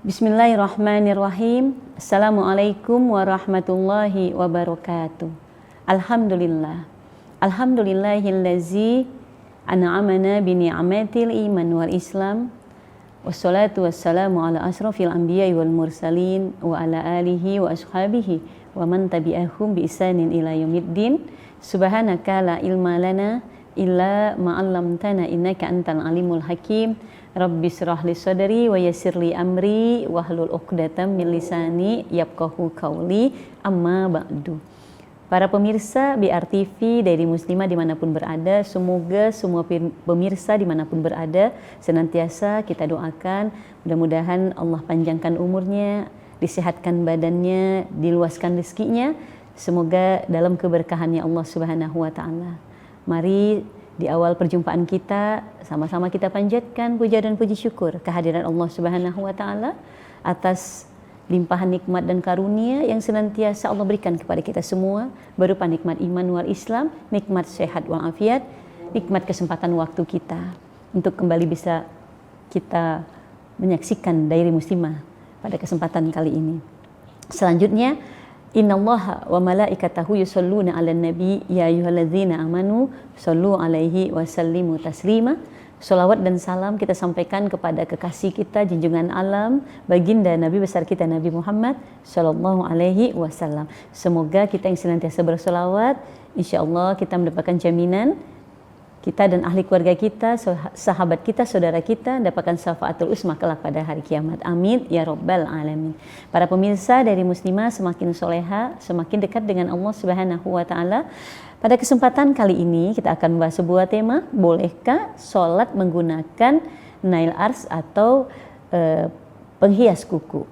Bismillahirrahmanirrahim. Assalamualaikum warahmatullahi wabarakatuh. Alhamdulillah. Alhamdulillahillazi an'amana bi ni'matil iman wal islam. Wassalatu wassalamu ala asrafil anbiya'i wal mursalin wa ala alihi wa ashabihi wa man tabi'ahum bi ihsanin ila yaumiddin. Subhanaka la ilma lana illa ma 'allamtana innaka antal alimul hakim. Rabbi shrah li sadri wa yassir li amri wahlul 'uqdatam min lisani yafqahu qauli, amma ba'du. Para pemirsa BR TV dari Muslimah dimanapun berada, semoga semua pemirsa dimanapun berada senantiasa kita doakan mudah-mudahan Allah panjangkan umurnya, disehatkan badannya, diluaskan rezekinya, semoga dalam keberkahannya Allah Subhanahu wa taala. Mari di awal perjumpaan kita, sama-sama kita panjatkan puja dan puji syukur kehadiran Allah Subhanahu wa taala atas limpahan nikmat dan karunia yang senantiasa Allah berikan kepada kita semua, berupa nikmat iman wal Islam, nikmat sehat wal afiat, nikmat kesempatan waktu kita untuk kembali bisa kita menyaksikan Diary Muslimah pada kesempatan kali ini. Selanjutnya, innallaha wa malaikatahu yusholluna 'alan nabi ya ayyuhalladzina amanu shollu 'alaihi wa sallimu taslima. Sholawat dan salam kita sampaikan kepada kekasih kita, junjungan alam, baginda Nabi besar kita Nabi Muhammad sallallahu alaihi wasallam. Semoga kita yang senantiasa bersolawat, insyaallah kita mendapatkan jaminan kita dan ahli keluarga kita, sahabat kita, saudara kita dapatkan syafaatul uzma kelak pada hari kiamat. Amin ya rabbal alamin. Para pemirsa dari Muslimah, semakin soleha, semakin dekat dengan Allah Subhanahu wa taala. Pada kesempatan kali ini kita akan membahas sebuah tema, bolehkah sholat menggunakan nail ars atau penghias kuku.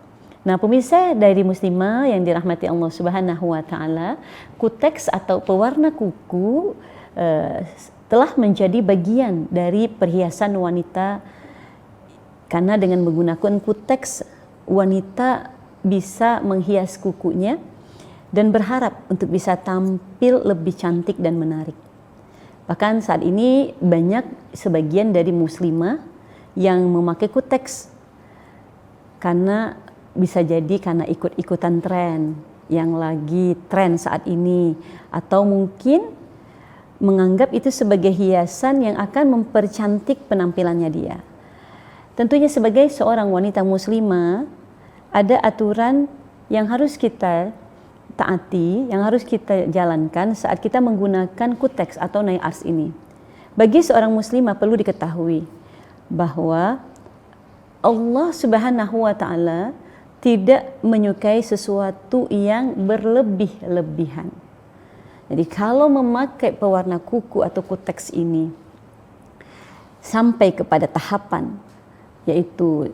Nah, pemirsa dari Muslimah yang dirahmati Allah Subhanahu wa taala, kuteks atau pewarna kuku telah menjadi bagian dari perhiasan wanita, karena dengan menggunakan kuteks wanita bisa menghias kukunya dan berharap untuk bisa tampil lebih cantik dan menarik. Bahkan saat ini banyak sebagian dari muslimah yang memakai kuteks karena bisa jadi karena ikut-ikutan tren yang lagi tren saat ini, atau mungkin menganggap itu sebagai hiasan yang akan mempercantik penampilannya dia. Tentunya sebagai seorang wanita muslimah ada aturan yang harus kita taati, yang harus kita jalankan saat kita menggunakan kuteks atau nail ars ini. Bagi seorang muslimah perlu diketahui bahwa Allah Subhanahu wa taala tidak menyukai sesuatu yang berlebih-lebihan. Jadi kalau memakai pewarna kuku atau kuteks ini sampai kepada tahapan yaitu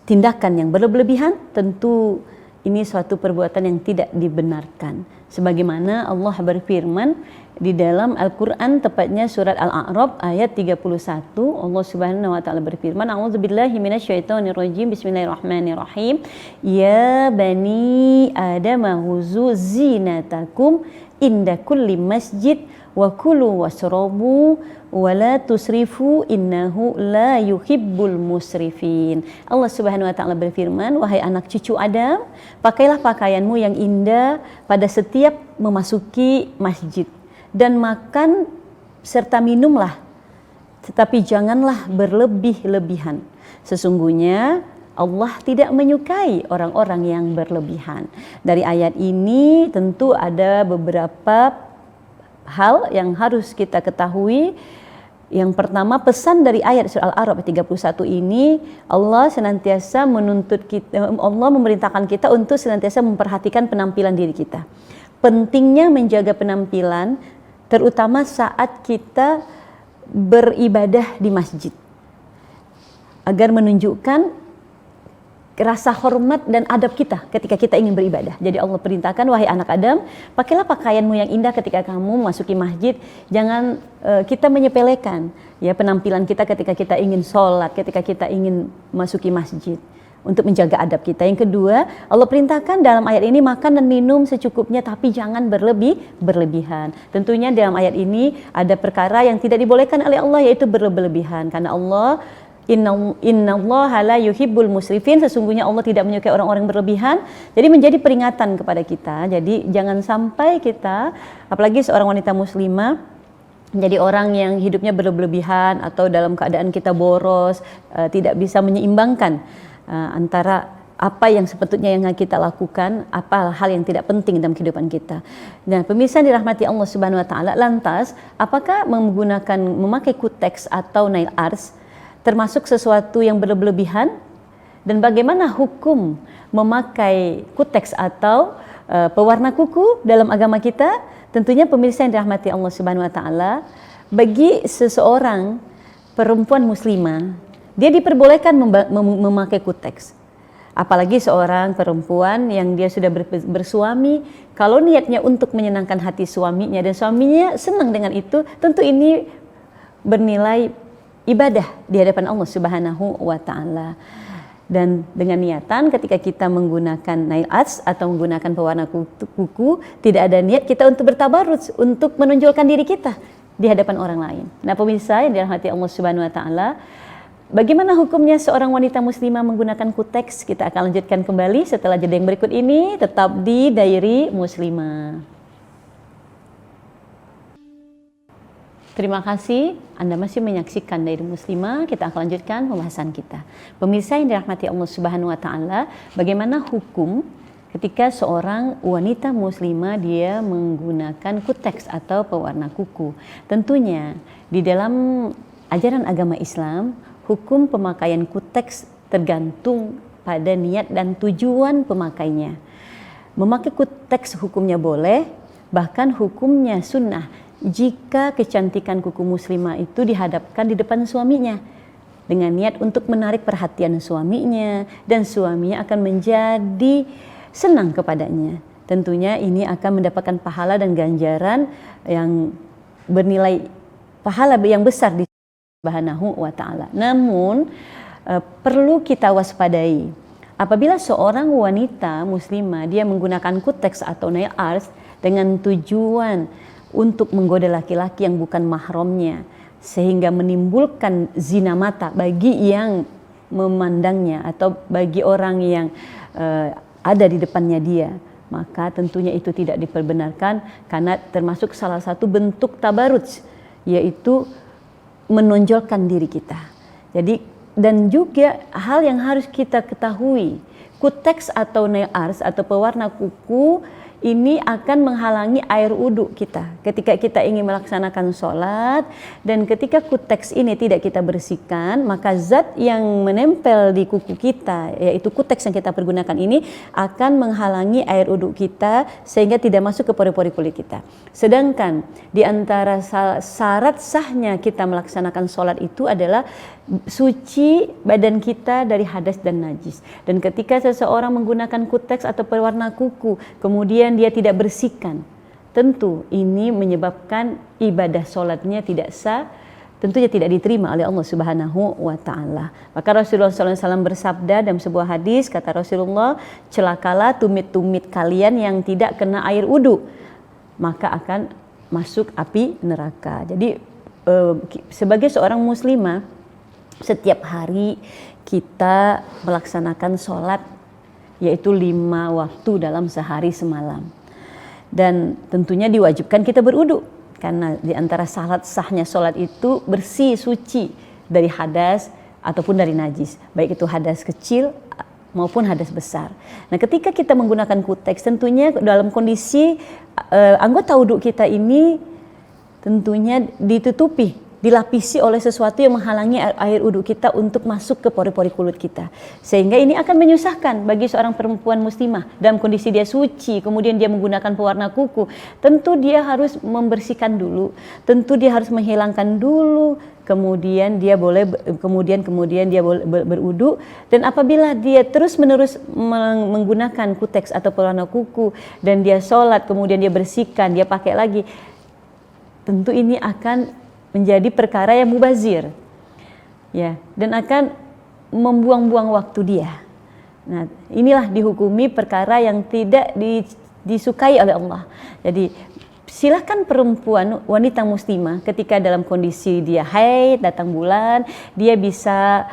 tindakan yang berlebihan, tentu ini suatu perbuatan yang tidak dibenarkan. Sebagaimana Allah berfirman di dalam Al-Quran, tepatnya surat Al-A'raf ayat 31, Allah Subhanahu wa taala berfirman, A'udzubillahi minasyaitonirrajim, bismillahirrahmanirrahim. Ya bani Adam khuzu zinatakum inda kulli masjid wa kulu wasrabu wa la tusrifu innahu la yuhibbul musrifin. Allah Subhanahu wa taala berfirman, wahai anak cucu Adam, pakailah pakaianmu yang indah pada setiap memasuki masjid dan makan serta minumlah, tetapi janganlah berlebih-lebihan. Sesungguhnya Allah tidak menyukai orang-orang yang berlebihan. Dari ayat ini tentu ada beberapa hal yang harus kita ketahui. Yang pertama, pesan dari ayat surah Al-A'raf 31 ini, Allah senantiasa menuntut kita, Allah memerintahkan kita untuk senantiasa memperhatikan penampilan diri kita. Pentingnya menjaga penampilan terutama saat kita beribadah di masjid, agar menunjukkan rasa hormat dan adab kita ketika kita ingin beribadah. Jadi Allah perintahkan, wahai anak Adam, pakailah pakaianmu yang indah ketika kamu masuki masjid. Jangan kita menyepelekan ya penampilan kita ketika kita ingin sholat, ketika kita ingin masuki masjid, untuk menjaga adab kita. Yang kedua, Allah perintahkan dalam ayat ini makan dan minum secukupnya, tapi jangan berlebihan. Tentunya dalam ayat ini ada perkara yang tidak dibolehkan oleh Allah, yaitu berlebihan, karena Allah Innallaha la yuhibbul musrifin, sesungguhnya Allah tidak menyukai orang-orang berlebihan. Jadi menjadi peringatan kepada kita. Jadi jangan sampai kita, apalagi seorang wanita muslimah, menjadi orang yang hidupnya berlebihan atau dalam keadaan kita boros, tidak bisa menyeimbangkan antara apa yang sepatutnya yang kita lakukan, apa hal yang tidak penting dalam kehidupan kita. Nah, pemirsa dirahmati Allah Subhanahu wa taala, lantas apakah memakai kuteks atau nail art termasuk sesuatu yang berlebihan, dan bagaimana hukum memakai kuteks atau pewarna kuku dalam agama kita? Tentunya pemirsa yang dirahmati Allah Subhanahu wa taala, bagi seseorang perempuan muslimah, dia diperbolehkan memakai kuteks. Apalagi seorang perempuan yang dia sudah bersuami, kalau niatnya untuk menyenangkan hati suaminya dan suaminya senang dengan itu, tentu ini bernilai ibadah di hadapan Allah Subhanahu wa taala. Dan dengan niatan ketika kita menggunakan nail art atau menggunakan pewarna kuku, tidak ada niat kita untuk bertabarruj, untuk menonjolkan diri kita di hadapan orang lain. Nah, pemirsa yang dirahmati Allah Subhanahu wa taala, bagaimana hukumnya seorang wanita muslimah menggunakan kuteks? Kita akan lanjutkan kembali setelah jeda yang berikut ini, tetap di Diary Muslimah. Terima kasih Anda masih menyaksikan Diary Muslimah. Kita akan lanjutkan pembahasan kita. Pemirsa yang dirahmati Allah Subhanahu wa taala, bagaimana hukum ketika seorang wanita muslimah dia menggunakan kuteks atau pewarna kuku? Tentunya di dalam ajaran agama Islam, hukum pemakaian kuteks tergantung pada niat dan tujuan pemakainya. Memakai kuteks hukumnya boleh, bahkan hukumnya sunnah jika kecantikan kuku muslimah itu dihadapkan di depan suaminya dengan niat untuk menarik perhatian suaminya, dan suaminya akan menjadi senang kepadanya. Tentunya ini akan mendapatkan pahala dan ganjaran yang bernilai pahala yang besar di Subhanahu wa taala. Namun perlu kita waspadai apabila seorang wanita muslimah dia menggunakan kuteks atau nail art dengan tujuan untuk menggoda laki-laki yang bukan mahramnya, sehingga menimbulkan zina mata bagi yang memandangnya atau bagi orang yang ada di depannya dia, maka tentunya itu tidak diperbenarkan, karena termasuk salah satu bentuk tabarruj, yaitu menonjolkan diri kita. Jadi, dan juga hal yang harus kita ketahui, kuteks atau nail art atau pewarna kuku ini akan menghalangi air wudhu kita ketika kita ingin melaksanakan sholat, dan ketika kuteks ini tidak kita bersihkan, maka zat yang menempel di kuku kita, yaitu kuteks yang kita pergunakan ini, akan menghalangi air wudhu kita sehingga tidak masuk ke pori-pori kulit kita. Sedangkan di antara syarat sahnya kita melaksanakan sholat itu adalah suci badan kita dari hadas dan najis. Dan ketika seseorang menggunakan kuteks atau pewarna kuku kemudian dia tidak bersihkan, tentu ini menyebabkan ibadah sholatnya tidak sah, tentunya tidak diterima oleh Allah Subhanahu wa taala. Maka Rasulullah SAW bersabda dalam sebuah hadis, kata Rasulullah, celakalah tumit-tumit kalian yang tidak kena air wudhu, maka akan masuk api neraka. Jadi sebagai seorang muslimah, setiap hari kita melaksanakan sholat, yaitu 5 waktu dalam sehari semalam. Dan tentunya diwajibkan kita berwudu, karena di antara syarat sahnya sholat itu bersih, suci dari hadas ataupun dari najis, baik itu hadas kecil maupun hadas besar. Nah, ketika kita menggunakan kuteks, tentunya dalam kondisi anggota wudhu kita ini tentunya ditutupi, dilapisi oleh sesuatu yang menghalangi air wudhu kita untuk masuk ke pori-pori kulit kita, sehingga ini akan menyusahkan bagi seorang perempuan muslimah dalam kondisi dia suci, kemudian dia menggunakan pewarna kuku. Tentu dia harus membersihkan dulu, tentu dia harus menghilangkan dulu, kemudian dia boleh berwudu. Dan apabila dia terus-menerus menggunakan kuteks atau pewarna kuku dan dia sholat, kemudian dia bersihkan, dia pakai lagi, tentu ini akan menjadi perkara yang mubazir, ya, dan akan membuang-buang waktu dia. Nah, inilah dihukumi perkara yang tidak disukai oleh Allah. Jadi silakan perempuan, wanita muslimah ketika dalam kondisi dia haid, datang bulan, dia bisa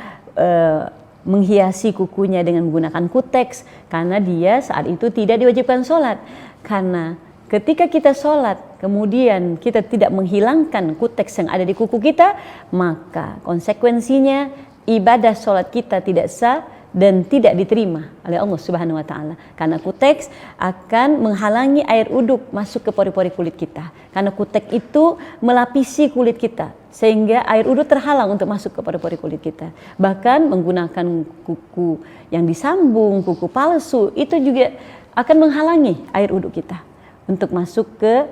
menghiasi kukunya dengan menggunakan kuteks, karena dia saat itu tidak diwajibkan sholat. Karena ketika kita sholat, kemudian kita tidak menghilangkan kuteks yang ada di kuku kita, maka konsekuensinya ibadah sholat kita tidak sah dan tidak diterima oleh Allah Subhanahu wa taala. Karena kuteks akan menghalangi air uduk masuk ke pori-pori kulit kita. Karena kuteks itu melapisi kulit kita sehingga air uduk terhalang untuk masuk ke pori-pori kulit kita. Bahkan menggunakan kuku yang disambung, kuku palsu, itu juga akan menghalangi air uduk kita untuk masuk ke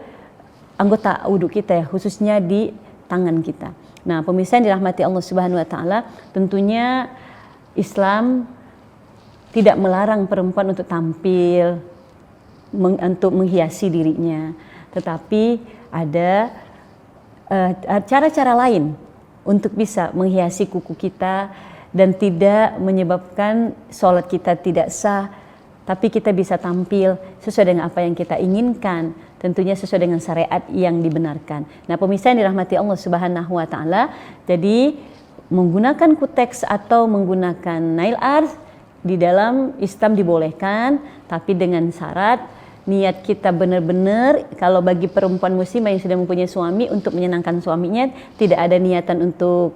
anggota uduk kita ya, khususnya di tangan kita. Nah, pemirsa yang dirahmati Allah Subhanahu wa taala, tentunya Islam tidak melarang perempuan untuk tampil, untuk menghiasi dirinya, tetapi ada cara-cara lain untuk bisa menghiasi kuku kita dan tidak menyebabkan sholat kita tidak sah, tapi kita bisa tampil sesuai dengan apa yang kita inginkan, tentunya sesuai dengan syariat yang dibenarkan. Nah, pemirsa yang dirahmati Allah Subhanahu wa taala, jadi menggunakan kuteks atau menggunakan nail art di dalam Islam dibolehkan, tapi dengan syarat niat kita benar-benar. Kalau bagi perempuan muslimah yang sudah mempunyai suami, untuk menyenangkan suaminya, tidak ada niatan untuk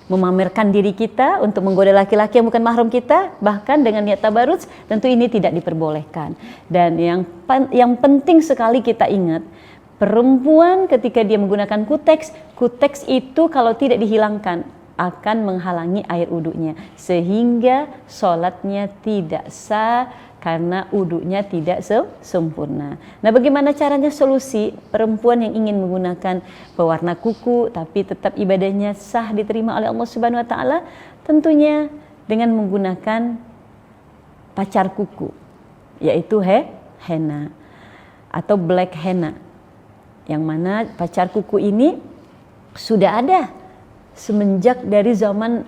memamerkan diri kita, untuk menggoda laki-laki yang bukan mahram kita, bahkan dengan niat tabarruj, tentu ini tidak diperbolehkan. Dan yang penting sekali kita ingat, perempuan ketika dia menggunakan kuteks itu kalau tidak dihilangkan akan menghalangi air uduknya, sehingga sholatnya tidak sah karena uduknya tidak sempurna. Nah, bagaimana caranya solusi perempuan yang ingin menggunakan pewarna kuku tapi tetap ibadahnya sah diterima oleh Allah Subhanahu wa taala? Tentunya dengan menggunakan pacar kuku, yaitu henna atau black henna, yang mana pacar kuku ini sudah ada semenjak dari zaman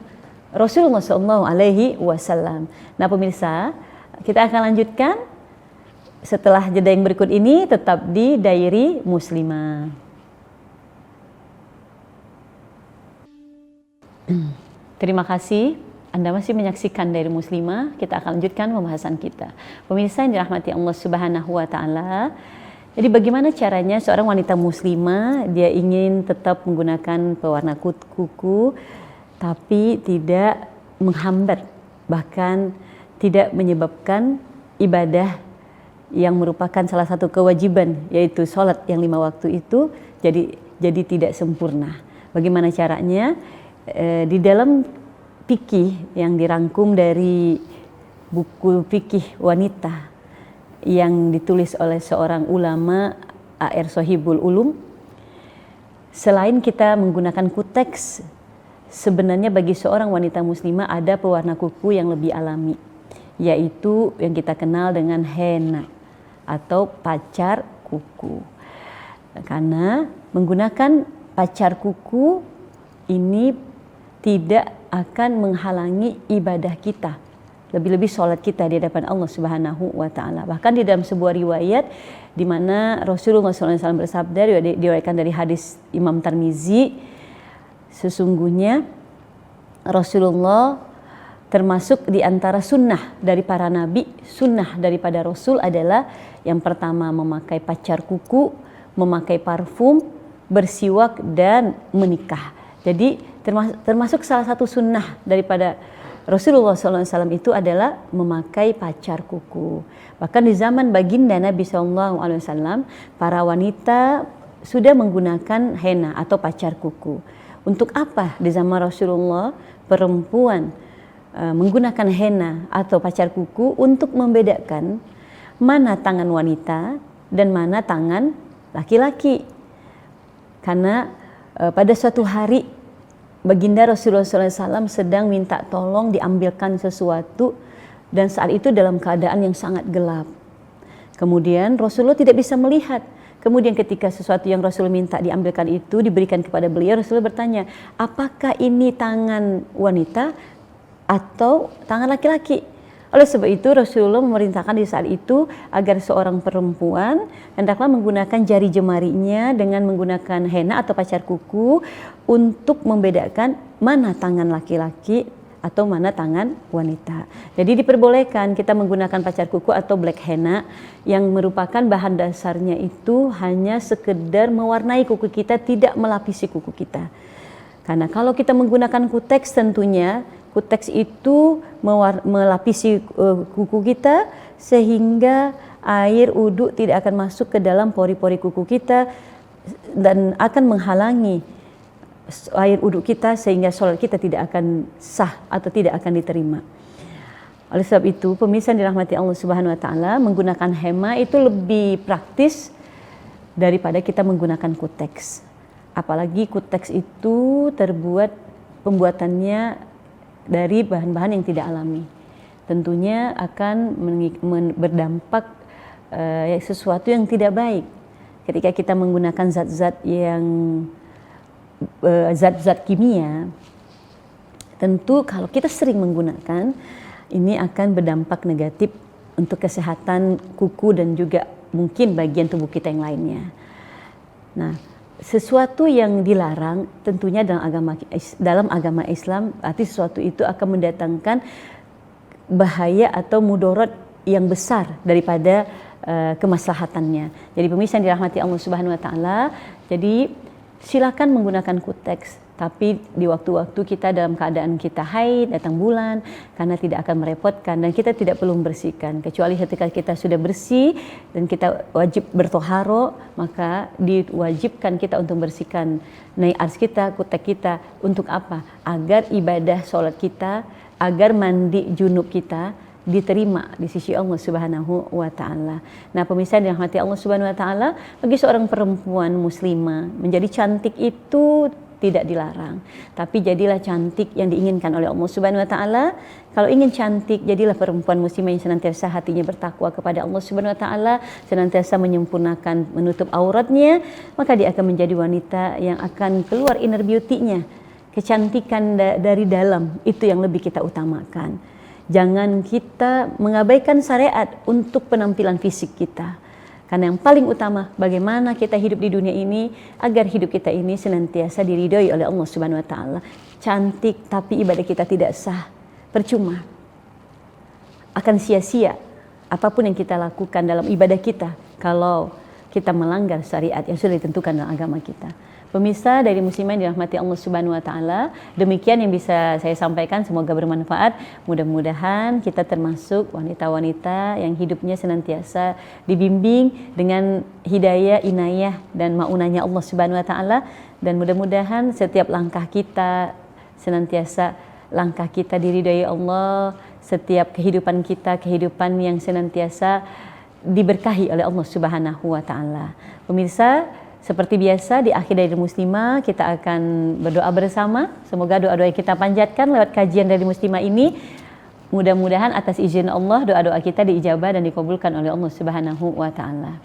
Rasulullah SAW. Nah, pemirsa, kita akan lanjutkan setelah jeda yang berikut ini, tetap di Diary Muslimah. Terima kasih Anda masih menyaksikan Diary Muslimah. Kita akan lanjutkan pembahasan kita. Pemirsa yang dirahmati Allah Subhanahu wa taala, jadi bagaimana caranya seorang wanita muslimah dia ingin tetap menggunakan pewarna kuku tapi tidak menghambat, bahkan tidak menyebabkan ibadah yang merupakan salah satu kewajiban, yaitu sholat yang 5 waktu itu jadi tidak sempurna. Bagaimana caranya? Di dalam fikih yang dirangkum dari buku fikih wanita yang ditulis oleh seorang ulama, A.R. Sohibul Ulum, selain kita menggunakan kuteks, sebenarnya bagi seorang wanita muslimah ada pewarna kuku yang lebih alami, yaitu yang kita kenal dengan henna atau pacar kuku. Karena menggunakan pacar kuku ini tidak akan menghalangi ibadah kita, lebih-lebih sholat kita di hadapan Allah Subhanahu wa taala. Bahkan di dalam sebuah riwayat di mana Rasulullah SAW bersabda, diriwayatkan dari hadis Imam Tirmizi, sesungguhnya Rasulullah termasuk di antara sunnah dari para nabi, sunnah daripada Rasul adalah yang pertama memakai pacar kuku, memakai parfum, bersiwak dan menikah. Jadi termasuk salah satu sunnah daripada Rasulullah SAW itu adalah memakai pacar kuku. Bahkan di zaman baginda Nabi SAW, para wanita sudah menggunakan henna atau pacar kuku. Untuk apa di zaman Rasulullah perempuan menggunakan henna atau pacar kuku? Untuk membedakan mana tangan wanita dan mana tangan laki-laki. Karena pada suatu hari baginda Rasulullah SAW sedang minta tolong diambilkan sesuatu, dan saat itu dalam keadaan yang sangat gelap. Kemudian Rasulullah tidak bisa melihat. Kemudian ketika sesuatu yang Rasul minta diambilkan itu diberikan kepada beliau, Rasulullah bertanya, apakah ini tangan wanita atau tangan laki-laki? Oleh sebab itu Rasulullah memerintahkan di saat itu agar seorang perempuan hendaklah menggunakan jari jemarinya dengan menggunakan henna atau pacar kuku untuk membedakan mana tangan laki-laki atau mana tangan wanita. Jadi diperbolehkan kita menggunakan pacar kuku atau black henna yang merupakan bahan dasarnya itu hanya sekedar mewarnai kuku kita, tidak melapisi kuku kita. Karena kalau kita menggunakan kuteks, tentunya kuteks itu melapisi kuku kita sehingga air uduk tidak akan masuk ke dalam pori-pori kuku kita dan akan menghalangi air uduk kita sehingga sholat kita tidak akan sah atau tidak akan diterima. Oleh sebab itu, pemirsa dirahmati Allah Subhanahu wa taala, menggunakan hema itu lebih praktis daripada kita menggunakan kuteks. Apalagi kuteks itu pembuatannya dari bahan-bahan yang tidak alami. Tentunya akan berdampak sesuatu yang tidak baik ketika kita menggunakan zat-zat kimia. Tentu kalau kita sering menggunakan, ini akan berdampak negatif untuk kesehatan kuku dan juga mungkin bagian tubuh kita yang lainnya. Nah, sesuatu yang dilarang tentunya dalam agama Islam, arti sesuatu itu akan mendatangkan bahaya atau mudarat yang besar daripada kemaslahatannya. Jadi pemirsa yang dirahmati Allah Subhanahu wa taala, jadi silakan menggunakan kuteks, tapi di waktu-waktu kita dalam keadaan kita haid, datang bulan, karena tidak akan merepotkan dan kita tidak perlu membersihkan. Kecuali ketika kita sudah bersih dan kita wajib bertoharo, maka diwajibkan kita untuk membersihkan naik ars kita, kutek kita. Untuk apa? Agar ibadah sholat kita, agar mandi junub kita diterima di sisi Allah Subhanahu wa taala. Nah, pemirsa yang dirahmati Allah Subhanahu wa taala, bagi seorang perempuan muslimah menjadi cantik itu tidak dilarang, tapi jadilah cantik yang diinginkan oleh Allah Subhanahu wa taala. Kalau ingin cantik, jadilah perempuan muslimah yang senantiasa hatinya bertakwa kepada Allah Subhanahu wa taala, senantiasa menyempurnakan menutup auratnya, maka dia akan menjadi wanita yang akan keluar inner beauty-nya. Kecantikan dari dalam itu yang lebih kita utamakan. Jangan kita mengabaikan syariat untuk penampilan fisik kita. Karena yang paling utama, bagaimana kita hidup di dunia ini agar hidup kita ini senantiasa diridhoi oleh Allah Subhanahu wa taala. Cantik tapi ibadah kita tidak sah, percuma. Akan sia-sia apapun yang kita lakukan dalam ibadah kita kalau kita melanggar syariat yang sudah ditentukan dalam agama kita. Pemirsa dari muslimah yang dirahmati Allah Subhanahu wa taala, demikian yang bisa saya sampaikan, semoga bermanfaat. Mudah-mudahan kita termasuk wanita-wanita yang hidupnya senantiasa dibimbing dengan hidayah, inayah dan maunahnya Allah Subhanahu wa taala, dan mudah-mudahan setiap langkah kita senantiasa langkah kita diridhai Allah, setiap kehidupan kita kehidupan yang senantiasa diberkahi oleh Allah Subhanahu wa taala. Pemirsa, seperti biasa di akhir dari muslimah kita akan berdoa bersama. Semoga doa-doa yang kita panjatkan lewat kajian dari muslimah ini, mudah-mudahan atas izin Allah doa-doa kita diijabah dan dikabulkan oleh Allah Subhanahu wa taala.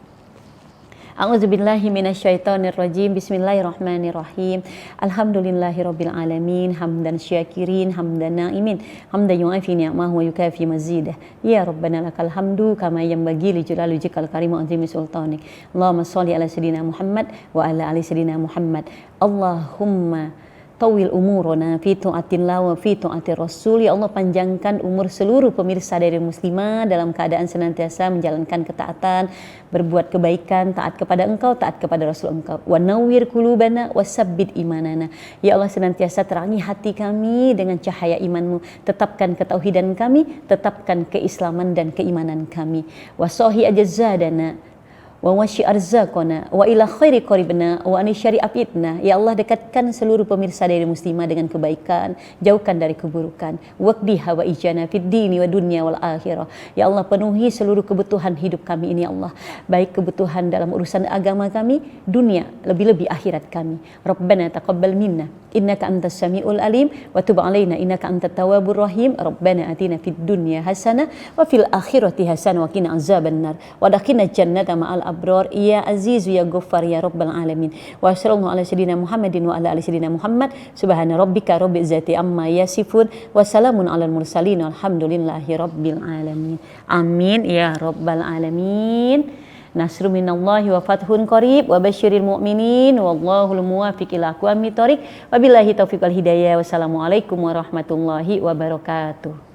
A'udzubillahi minasyaitonirrajim. Bismillahirrahmanirrahim. Alhamdulillahirabbil alamin, hamdan syakirin, hamdan na'imin, hamdan yu'afi ni'amahu wa yukafi mazidah. Ya rabbana lakal hamdu kama yanbaghi li jalali wajhikal karim wa azimi sultanik. Allahumma shalli ala sayidina Muhammad wa ala ali sayidina Muhammad. Allahumma tawil umurona fi ta'atillah wa fi ta'atir rasul. Ya Allah, panjangkan umur seluruh pemirsa dari muslimah dalam keadaan senantiasa menjalankan ketaatan, berbuat kebaikan, taat kepada Engkau, taat kepada Rasul Engkau. Wa nawwir qulubana wa sabbit imanana. Ya Allah, senantiasa terangi hati kami dengan cahaya iman-Mu, tetapkan ketauhidan kami, tetapkan keislaman dan keimanan kami. Wa sahi ajzadana wa washi arzaqana wa ila khairi qaribna wa ani syari afitna. Ya Allah, dekatkan seluruh pemirsa dari muslimah dengan kebaikan, jauhkan dari keburukan. Waqdi hawaijana fid dini wa dunya wal akhirah. Ya Allah, penuhi seluruh kebutuhan hidup kami ini, ya Allah, baik kebutuhan dalam urusan agama kami, dunia, lebih-lebih akhirat kami. Rabbana taqabbal minna innaka antas samiul alim wa tub alaina innaka antat tawwabur rahim. Rabbana atina fid dunya hasanah wa fil akhirati hasanah wa qina azabannar wa adkhilna jannata ma'al abrar. Ya aziz ya ghaffar ya rabbal alamin. Wa sallallahu ala sayidina Muhammadin wa ala ali sayidina Muhammad. Subhana rabbika rabbil izzati amma yasifun wa salamun alal mursalin walhamdulillahi rabbil alamin. Amin ya rabbal alamin. nasrun minallahi wa fathun qarib wa basyiril mu'minin wallahul muwaffiq ila aqwamit thoriq wabillahi taufiq wal hidayah. Wassalamualaikum warahmatullahi wabarakatuh.